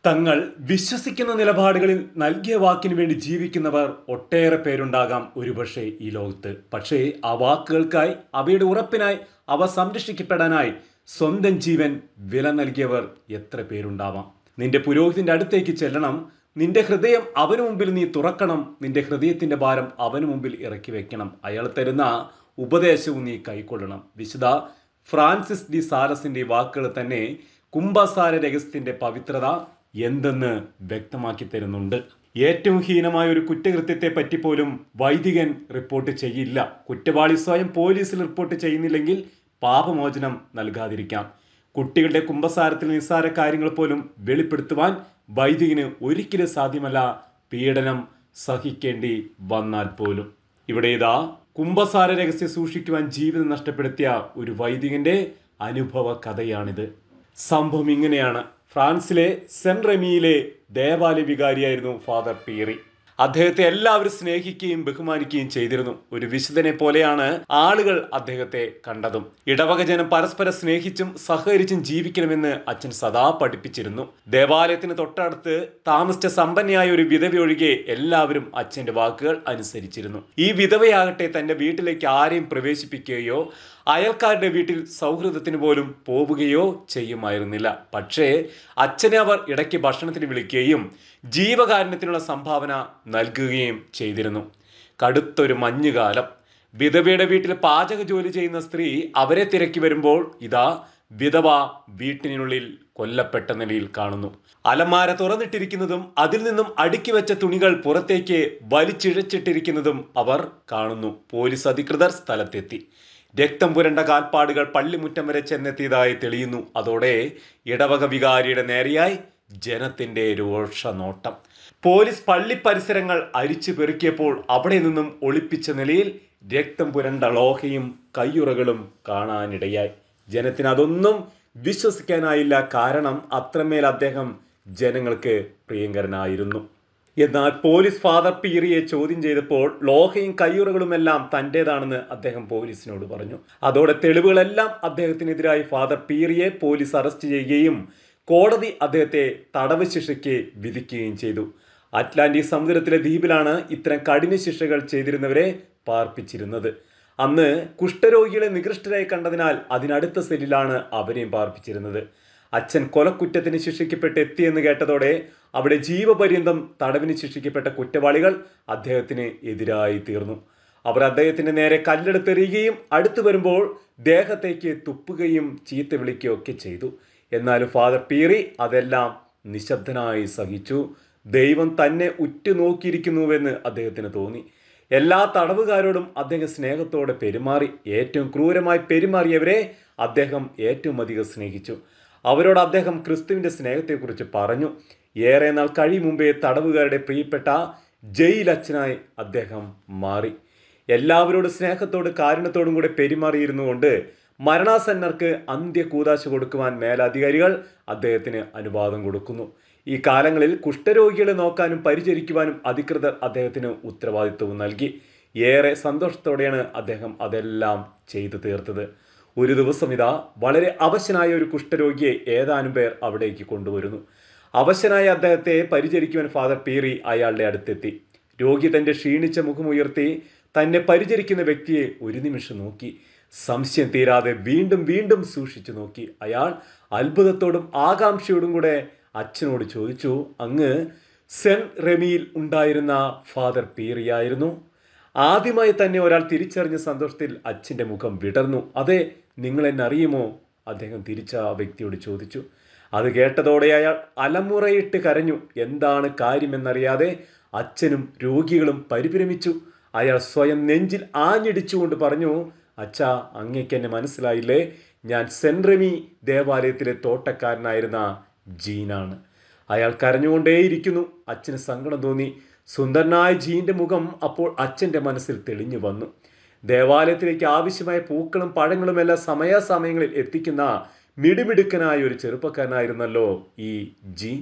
തങ്ങൾ വിശ്വസിക്കുന്ന നിലപാടുകളിൽ നൽകിയ വാക്കിനു വേണ്ടി ജീവിക്കുന്നവർ ഒട്ടേറെ പേരുണ്ടാകാം ഒരുപക്ഷെ ഈ ലോകത്ത്. പക്ഷേ ആ വാക്കുകൾക്കായി, അവയുടെ ഉറപ്പിനായി, അവ സംരക്ഷിക്കപ്പെടാനായി സ്വന്തം ജീവൻ വില നൽകിയവർ എത്ര പേരുണ്ടാവാം. നിന്റെ പുരോഹിതന്റെ അടുത്തേക്ക് ചെല്ലണം, നിന്റെ ഹൃദയം അവനു മുമ്പിൽ നീ തുറക്കണം, നിന്റെ ഹൃദയത്തിന്റെ ഭാരം അവനു മുമ്പിൽ ഇറക്കി വെക്കണം, അയാൾ തരുന്ന ഉപദേശവും നീ കൈക്കൊള്ളണം. വിശുദ്ധ ഫ്രാൻസിസ് ഡി സാലസിന്റെ വാക്കുകൾ തന്നെ കുംഭസാര രഹസ്യത്തിന്റെ പവിത്രത എന്തെന്ന് വ്യക്തമാക്കി തരുന്നുണ്ട്. ഏറ്റവും ഹീനമായ ഒരു കുറ്റകൃത്യത്തെ പറ്റി പോലും വൈദികൻ റിപ്പോർട്ട് ചെയ്യില്ല. കുറ്റവാളി സ്വയം പോലീസിൽ റിപ്പോർട്ട് ചെയ്യുന്നില്ലെങ്കിൽ പാപമോചനം നൽകാതിരിക്കാം. കുട്ടികളുടെ കുംഭസാരത്തിൽ നിസ്സാര കാര്യങ്ങൾ പോലും വെളിപ്പെടുത്തുവാൻ വൈദികന് ഒരിക്കലും സാധ്യമല്ല, പീഡനം സഹിക്കേണ്ടി വന്നാൽ പോലും. ഇവിടെ ഇതാ കുംഭസാര രഹസ്യം സൂക്ഷിക്കുവാൻ ജീവിതം നഷ്ടപ്പെടുത്തിയ ഒരു വൈദികന്റെ അനുഭവ കഥയാണിത്. സംഭവം ഇങ്ങനെയാണ്. ഫ്രാൻസിലെ സെന്റ് റെമിയിലെ ദേവാലയ വികാരിയായിരുന്നു ഫാദർ പീറി. അദ്ദേഹത്തെ എല്ലാവരും സ്നേഹിക്കുകയും ബഹുമാനിക്കുകയും ചെയ്തിരുന്നു. ഒരു വിശുദ്ധനെ പോലെയാണ് ആളുകൾ അദ്ദേഹത്തെ കണ്ടതും. ഇടവക ജനം പരസ്പരം സ്നേഹിച്ചും സഹകരിച്ചും ജീവിക്കണമെന്ന് അച്ഛൻ സദാ പഠിപ്പിച്ചിരുന്നു. ദേവാലയത്തിന് തൊട്ടടുത്ത് താമസിച്ച സമ്പന്നയായ ഒരു വിധവ ഒഴികെ എല്ലാവരും അച്ഛന്റെ വാക്കുകൾ അനുസരിച്ചിരുന്നു. ഈ വിധവയാകട്ടെ തന്റെ വീട്ടിലേക്ക് ആരെയും പ്രവേശിപ്പിക്കുകയോ അയൽക്കാരുടെ വീട്ടിൽ സൗഹൃദത്തിന് പോലും പോവുകയോ ചെയ്യുമായിരുന്നില്ല. പക്ഷേ അച്ഛനെ അവർ ഇടയ്ക്ക് ഭക്ഷണത്തിന് വിളിക്കുകയും ജീവകാരുണ്യത്തിനുള്ള സംഭാവന നൽകുകയും ചെയ്തിരുന്നു. കടുത്തൊരു മഞ്ഞുകാലം. വിധവയുടെ വീട്ടിൽ പാചക ജോലി ചെയ്യുന്ന സ്ത്രീ അവരെ തിരക്കി വരുമ്പോൾ ഇതാ വിധവ വീട്ടിനുള്ളിൽ കൊല്ലപ്പെട്ട നിലയിൽ കാണുന്നു. അലമാര തുറന്നിട്ടിരിക്കുന്നതും അതിൽ നിന്നും അടുക്കി വെച്ച തുണികൾ പുറത്തേക്ക് വലിച്ചിഴച്ചിട്ടിരിക്കുന്നതും അവർ കാണുന്നു. പോലീസ് അധികൃതർ സ്ഥലത്തെത്തി. രക്തം പുരണ്ട കാൽപ്പാടുകൾ പള്ളിമുറ്റം വരെ ചെന്നെത്തിയതായി തെളിയുന്നു. അതോടെ ഇടവക വികാരിയുടെ നേരെയായി ജനത്തിന്റെ രോഷ നോട്ടം. പോലീസ് പള്ളി പരിസരങ്ങൾ അരിച്ചു പെറുക്കിയപ്പോൾ അവിടെ നിന്നും ഒളിപ്പിച്ച നിലയിൽ രക്തം പുരണ്ട ലോഹയും കയ്യുറകളും കാണാനിടയായി. ജനത്തിന് അതൊന്നും വിശ്വസിക്കാനായില്ല. കാരണം അത്രമേൽ അദ്ദേഹം ജനങ്ങൾക്ക് പ്രിയങ്കരനായിരുന്നു. എന്നാൽ പോലീസ് ഫാദർ പീറിയെ ചോദ്യം ചെയ്തപ്പോൾ ലോഹയും കയ്യുറകളുമെല്ലാം തൻ്റേതാണെന്ന് അദ്ദേഹം പോലീസിനോട് പറഞ്ഞു. അതോടെ തെളിവുകളെല്ലാം അദ്ദേഹത്തിനെതിരായി ഫാദർ പീറിയെ പോലീസ് അറസ്റ്റ് ചെയ്യുകയും കോടതി അദ്ദേഹത്തെ തടവ് ശിക്ഷയ്ക്ക് വിധിക്കുകയും ചെയ്തു. അറ്റ്ലാന്റിക് സമുദ്രത്തിലെ ദ്വീപിലാണ് ഇത്തരം കഠിന ശിക്ഷകൾ ചെയ്തിരുന്നവരെ പാർപ്പിച്ചിരുന്നത്. അന്ന് കുഷ്ഠരോഗികളെ നികൃഷ്ടരായി കണ്ടതിനാൽ അതിനടുത്ത സെല്ലിലാണ് അവരെയും പാർപ്പിച്ചിരുന്നത്. അച്ഛൻ കൊലക്കുറ്റത്തിന് ശിക്ഷിക്കപ്പെട്ട് എത്തിയെന്ന് കേട്ടതോടെ അവിടെ ജീവപര്യന്തം തടവിന് ശിക്ഷിക്കപ്പെട്ട കുറ്റവാളികൾ അദ്ദേഹത്തിന് എതിരായി തീർന്നു. അവർ അദ്ദേഹത്തിന്റെ നേരെ കല്ലെടുത്തെറിയുകയും അടുത്തു വരുമ്പോൾ ദേഹത്തേക്ക് തുപ്പുകയും ചീത്ത വിളിക്കുകയും ഒക്കെ ചെയ്തു. എന്നാലും ഫാദർ പീറി അതെല്ലാം നിശബ്ദനായി സഹിച്ചു. ദൈവം തന്നെ ഉറ്റുനോക്കിയിരിക്കുന്നുവെന്ന് അദ്ദേഹത്തിന് തോന്നി. എല്ലാ തടവുകാരോടും അദ്ദേഹം സ്നേഹത്തോടെ പെരുമാറി. ഏറ്റവും ക്രൂരമായി പെരുമാറിയവരെ അദ്ദേഹം ഏറ്റവും അധികം സ്നേഹിച്ചു. അവരോട് അദ്ദേഹം ക്രിസ്തുവിന്റെ സ്നേഹത്തെക്കുറിച്ച് പറഞ്ഞു. ഏറെ നാൾ കഴിയും മുമ്പേ തടവുകാരുടെ പ്രിയപ്പെട്ട ജയിലച്ഛനായി അദ്ദേഹം മാറി. എല്ലാവരോടും സ്നേഹത്തോടും കാരുണ്യത്തോടും കൂടെ പെരുമാറിയിരുന്നു കൊണ്ട് മരണാസന്നർക്ക് അന്ത്യകൂദാശ കൊടുക്കുവാൻ മേലധികാരികൾ അദ്ദേഹത്തിന് അനുവാദം കൊടുക്കുന്നു. ഈ കാലങ്ങളിൽ കുഷ്ഠരോഗികളെ നോക്കാനും പരിചരിക്കുവാനും അധികൃതർ അദ്ദേഹത്തിന് ഉത്തരവാദിത്വവും നൽകി. ഏറെ സന്തോഷത്തോടെയാണ് അദ്ദേഹം അതെല്ലാം ചെയ്തു തീർത്തത്. ഒരു ദിവസം ഇതാ വളരെ അവശനായ ഒരു കുഷ്ഠരോഗിയെ ഏതാനും പേർ അവിടേക്ക് കൊണ്ടുവരുന്നു. അവശനായ അദ്ദേഹത്തെ പരിചരിക്കുവാൻ ഫാദർ പീറി അയാളുടെ അടുത്തെത്തി. രോഗി തൻ്റെ ക്ഷീണിച്ച മുഖമുയർത്തി തന്നെ പരിചരിക്കുന്ന വ്യക്തിയെ ഒരു നിമിഷം നോക്കി. സംശയം തീരാതെ വീണ്ടും വീണ്ടും സൂക്ഷിച്ചു നോക്കി. അയാൾ അത്ഭുതത്തോടും ആകാംക്ഷയോടും കൂടെ അച്ഛനോട് ചോദിച്ചു, അങ്ങ് സെന്റ് റെമിയിൽ ഉണ്ടായിരുന്ന ഫാദർ പീറിയായിരുന്നു? ആദ്യമായി തന്നെ ഒരാൾ തിരിച്ചറിഞ്ഞ സന്തോഷത്തിൽ അച്ഛൻ്റെ മുഖം വിടർന്നു. അതെ, നിങ്ങൾ എന്നെ അറിയുമോ? അദ്ദേഹം തിരിച്ച ആ വ്യക്തിയോട് ചോദിച്ചു. അത് കേട്ടതോടെ അയാൾ അലമുറയിട്ട് കരഞ്ഞു. എന്താണ് കാര്യമെന്നറിയാതെ അച്ഛനും രോഗികളും പരിഭ്രമിച്ചു. അയാൾ സ്വയം നെഞ്ചിൽ ആഞ്ഞിടിച്ചുകൊണ്ട് പറഞ്ഞു, അച്ഛാ, അങ്ങേക്ക് എന്നെ മനസ്സിലായില്ലേ? ഞാൻ സെന്റ് റെമി ദേവാലയത്തിലെ തോട്ടക്കാരനായിരുന്ന ജീനാണ്. അയാൾ കരഞ്ഞുകൊണ്ടേയിരിക്കുന്നു. അച്ഛന് സങ്കടം തോന്നി. സുന്ദരനായ ജീൻ്റെ മുഖം അപ്പോൾ അച്ഛൻ്റെ മനസ്സിൽ തെളിഞ്ഞു വന്നു. ദേവാലയത്തിലേക്ക് ആവശ്യമായ പൂക്കളും പഴങ്ങളും എല്ലാം സമയാസമയങ്ങളിൽ എത്തിക്കുന്ന മിടുമിടുക്കനായ ഒരു ചെറുപ്പക്കാരനായിരുന്നല്ലോ ഈ ജീൻ.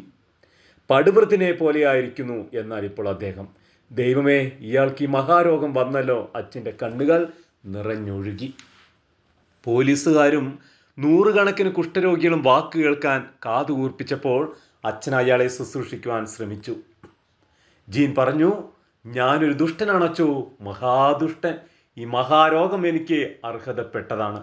പടുവൃത്തിനെ പോലെയായിരിക്കുന്നു. എന്നാൽ ഇപ്പോൾ അദ്ദേഹം, ദൈവമേ, ഇയാൾക്ക് ഈ മഹാരോഗം വന്നല്ലോ. അച്ഛൻ്റെ കണ്ണുകൾ നിറഞ്ഞൊഴുകി. പോലീസുകാരും നൂറുകണക്കിന് കുഷ്ഠരോഗികളും വാക്ക് കേൾക്കാൻ കാതുകൂർപ്പിച്ചപ്പോൾ അച്ഛൻ അയാളെ ശുശ്രൂഷിക്കുവാൻ ശ്രമിച്ചു. ജീൻ പറഞ്ഞു, ഞാനൊരു ദുഷ്ടനാണച്ചോ, മഹാദുഷ്ടൻ. ഈ മഹാരോഗം എനിക്ക് അർഹതപ്പെട്ടതാണ്.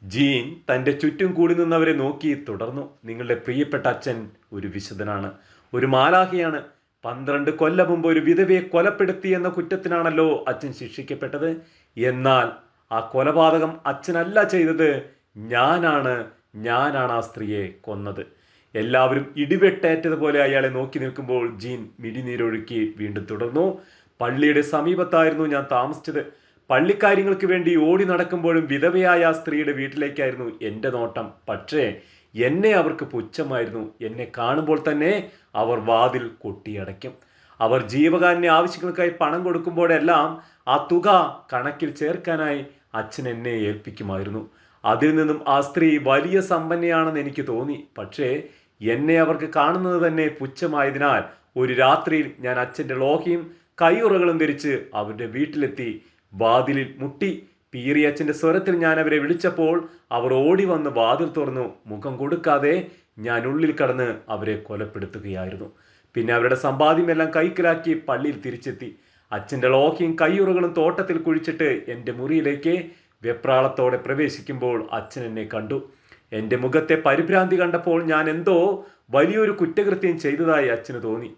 ജീൻ തൻ്റെ ചുറ്റും കൂടി നിന്നവരെ നോക്കി തുടർന്നു, നിങ്ങളുടെ പ്രിയപ്പെട്ട അച്ഛൻ ഒരു വിശുദ്ധനാണ്, ഒരു മാലാഖയാണ്. 12 കൊല്ലം മുമ്പ് ഒരു വിധവയെ കൊലപ്പെടുത്തി എന്ന കുറ്റത്തിനാണല്ലോ അച്ഛൻ ശിക്ഷിക്കപ്പെട്ടത്. എന്നാൽ ആ കൊലപാതകം അച്ഛനല്ല ചെയ്തത്, ഞാനാണ് ആ സ്ത്രീയെ കൊന്നത്. എല്ലാവരും ഇടിവെട്ടേറ്റതുപോലെ അയാളെ നോക്കി നിൽക്കുമ്പോൾ ജീൻ മിഴിനീരൊഴുക്കി വീണ്ടും തുടർന്നു, പള്ളിയുടെ സമീപത്തായിരുന്നു ഞാൻ താമസിച്ചത്. പള്ളിക്കാര്യങ്ങൾക്ക് വേണ്ടി ഓടി നടക്കുമ്പോഴും വിധവയായ ആ സ്ത്രീയുടെ വീട്ടിലേക്കായിരുന്നു എൻ്റെ നോട്ടം. പക്ഷേ എന്നെ അവർക്ക് പുച്ഛമായിരുന്നു. എന്നെ കാണുമ്പോൾ തന്നെ അവർ വാതിൽ കൊട്ടിയടയ്ക്കും. അവർ ജീവകാരുണ്യ ആവശ്യങ്ങൾക്കായി പണം കൊടുക്കുമ്പോഴെല്ലാം ആ തുക കണക്കിൽ ചേർക്കാനായി അച്ഛൻ എന്നെ ഏൽപ്പിക്കുമായിരുന്നു. അതിൽ നിന്നും ആ സ്ത്രീ വലിയ സമ്പന്നയാണെന്ന് എനിക്ക് തോന്നി. പക്ഷേ എന്നെ അവർക്ക് കാണുന്നത് തന്നെ പുച്ഛമായതിനാൽ ഒരു രാത്രിയിൽ ഞാൻ അച്ഛൻ്റെ ലോഹയും കൈയുറകളും ധരിച്ച് അവരുടെ വീട്ടിലെത്തി. വാതിലിൽ മുട്ടി. പീറിയച്ഛൻ്റെ സ്വരത്തിൽ ഞാൻ അവരെ വിളിച്ചപ്പോൾ അവർ ഓടി വന്ന് വാതിൽ തുറന്നു. മുഖം കൊടുക്കാതെ ഞാൻ ഉള്ളിൽ കടന്ന് അവരെ കൊലപ്പെടുത്തുകയായിരുന്നു. പിന്നെ അവരുടെ സമ്പാദ്യമെല്ലാം കൈക്കലാക്കി പള്ളിയിൽ തിരിച്ചെത്തി. അച്ഛൻ്റെ ലോഹയും കൈയുറകളും തോട്ടത്തിൽ കുഴിച്ചിട്ട് എൻ്റെ മുറിയിലേക്ക് വെപ്രാളത്തോടെ പ്രവേശിക്കുമ്പോൾ അച്ഛൻ എന്നെ കണ്ടു. എൻ്റെ മുഖത്തെ പരിഭ്രാന്തി കണ്ടപ്പോൾ ഞാൻ എന്തോ വലിയൊരു കുറ്റകൃത്യം ചെയ്തതായി അച്ഛന് തോന്നി.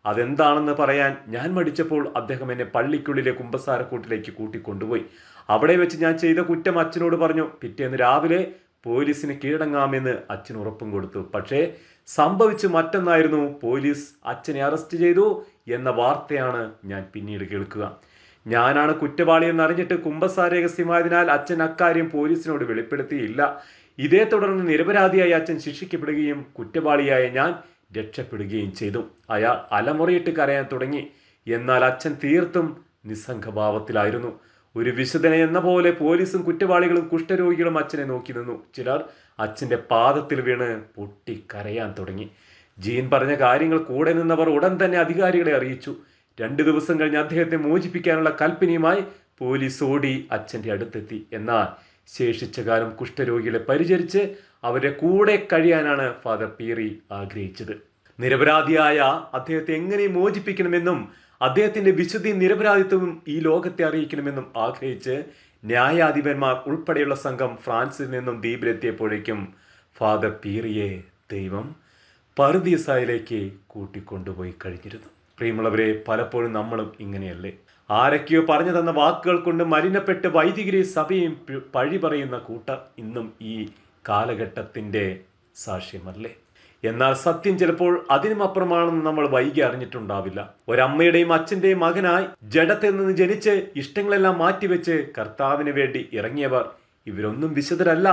അതെന്താണെന്ന് പറയാൻ ഞാൻ മടിച്ചപ്പോൾ അദ്ദേഹം എന്നെ പള്ളിക്കുള്ളിലെ കുമ്പസാരക്കൂട്ടിലേക്ക് കൂട്ടിക്കൊണ്ടുപോയി. അവിടെ വെച്ച് ഞാൻ ചെയ്ത കുറ്റം അച്ഛനോട് പറഞ്ഞു. പിറ്റേന്ന് രാവിലെ പോലീസിന് കീഴടങ്ങാമെന്ന് അച്ഛൻ ഉറപ്പും കൊടുത്തു. പക്ഷേ സംഭവിച്ചു മറ്റൊന്നായിരുന്നു. പോലീസ് അച്ഛനെ അറസ്റ്റ് ചെയ്തു എന്ന വാർത്തയാണ് ഞാൻ പിന്നീട് കേൾക്കുക. ഞാനാണ് കുറ്റവാളിയെന്ന് അറിഞ്ഞിട്ട് കുമ്പസാര രഹസ്യമായതിനാൽ അച്ഛൻ അക്കാര്യം പോലീസിനോട് വെളിപ്പെടുത്തിയില്ല. ഇതേ തുടർന്ന് നിരപരാധിയായ അച്ഛൻ ശിക്ഷിക്കപ്പെടുകയും കുറ്റവാളിയായ ഞാൻ രക്ഷപ്പെടുകയും ചെയ്തു. അയാൾ അലമുറയിട്ട് കരയാൻ തുടങ്ങി. എന്നാൽ അച്ഛൻ തീർത്തും നിസ്സംഗഭാവത്തിലായിരുന്നു. ഒരു വിശുദ്ധനെ എന്ന പോലെ പോലീസും കുറ്റവാളികളും കുഷ്ഠരോഗികളും അച്ഛനെ നോക്കി നിന്നു. ചിലർ അച്ഛൻ്റെ പാദത്തിൽ വീണ് പൊട്ടിക്കരയാൻ തുടങ്ങി. ജീൻ പറഞ്ഞ കാര്യങ്ങൾ കൂടെ നിന്നവർ ഉടൻ തന്നെ അധികാരികളെ അറിയിച്ചു. 2 ദിവസം കഴിഞ്ഞ് അദ്ദേഹത്തെ മോചിപ്പിക്കാനുള്ള കൽപ്പനയുമായി പോലീസ് ഓടി അച്ഛൻ്റെ അടുത്തെത്തി. എന്നാൽ ശേഷിച്ച കാലം കുഷ്ഠരോഗികളെ പരിചരിച്ച് അവരുടെ കൂടെ കഴിയാനാണ് ഫാദർ പീറി ആഗ്രഹിച്ചത്. നിരപരാധിയായ അദ്ദേഹത്തെ എങ്ങനെ മോചിപ്പിക്കണമെന്നും അദ്ദേഹത്തിന്റെ വിശുദ്ധിയും നിരപരാധിത്വവും ഈ ലോകത്തെ അറിയിക്കണമെന്നും ആഗ്രഹിച്ച് ന്യായാധിപന്മാർ ഉൾപ്പെടെയുള്ള സംഘം ഫ്രാൻസിൽ നിന്നും ദ്വീപിലെത്തിയപ്പോഴേക്കും ഫാദർ പീറിയെ ദൈവം പറുദീസായിലേക്ക് കൂട്ടിക്കൊണ്ടുപോയി കഴിഞ്ഞിരുന്നു. പ്രിയമുള്ളവരെ, പലപ്പോഴും നമ്മളും ഇങ്ങനെയല്ലേ? ആരൊക്കെയോ പറഞ്ഞു തന്ന വാക്കുകൾ കൊണ്ട് മലിനപ്പെട്ട് വൈദികരെ സഭയും പഴി പറയുന്ന കൂട്ടർ ഇന്നും ഈ കാലഘട്ടത്തിൻ്റെ സാക്ഷ്യമല്ലേ? എന്നാൽ സത്യം ചിലപ്പോൾ അതിനുമപ്പുറമാണെന്ന് നമ്മൾ വൈകി അറിഞ്ഞിട്ടുണ്ടാവില്ല. ഒരമ്മയുടെയും അച്ഛൻ്റെയും മകനായി ജഡത്തിൽ നിന്ന് ജനിച്ച് ഇഷ്ടങ്ങളെല്ലാം മാറ്റിവെച്ച് കർത്താവിന് വേണ്ടി ഇറങ്ങിയവർ ഇവരൊന്നും വിശുദ്ധരല്ല.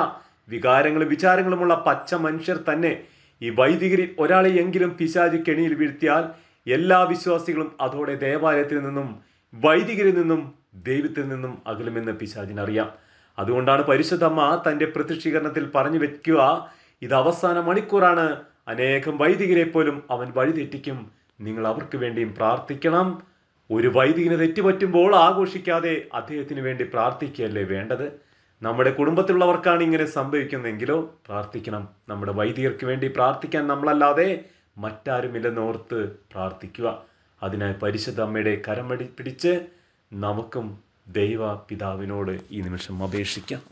വികാരങ്ങളും വിചാരങ്ങളുമുള്ള പച്ച മനുഷ്യർ തന്നെ. ഈ വൈദികരിൽ ഒരാളെ എങ്കിലും പിശാച് കെണിയിൽ വീഴ്ത്തിയാൽ എല്ലാ വിശ്വാസികളും അതോടെ ദേവാലയത്തിൽ നിന്നും വൈദികരിൽ നിന്നും ദൈവത്തിൽ നിന്നും അകലുമെന്ന് പിശാചിനറിയാം. അതുകൊണ്ടാണ് പരിശുദ്ധമ്മ തൻ്റെ പ്രത്യക്ഷീകരണത്തിൽ പറഞ്ഞു വെക്കുക, ഇത് അവസാന മണിക്കൂറാണ്. അനേകം വൈദികരെ പോലും അവൻ വഴിതെറ്റിക്കും. നിങ്ങൾ അവർക്ക് വേണ്ടിയും പ്രാർത്ഥിക്കണം. ഒരു വൈദികന് തെറ്റുപറ്റുമ്പോൾ ആഘോഷിക്കാതെ അദ്ദേഹത്തിന് വേണ്ടി പ്രാർത്ഥിക്കുകയല്ലേ വേണ്ടത്? നമ്മുടെ കുടുംബത്തിലുള്ളവർക്കാണ് ഇങ്ങനെ സംഭവിക്കുന്നതെങ്കിലോ പ്രാർത്ഥിക്കണം. നമ്മുടെ വൈദികർക്ക് വേണ്ടി പ്രാർത്ഥിക്കാൻ നമ്മളല്ലാതെ മറ്റാരുമില്ലെന്നോർത്ത് പ്രാർത്ഥിക്കുക. അതിനായി പരിശുദ്ധ അമ്മയുടെ കരം പിടിച്ച് നമുക്കും ദൈവ പിതാവിനോട് ഈ നിമിഷം അപേക്ഷിക്കാം.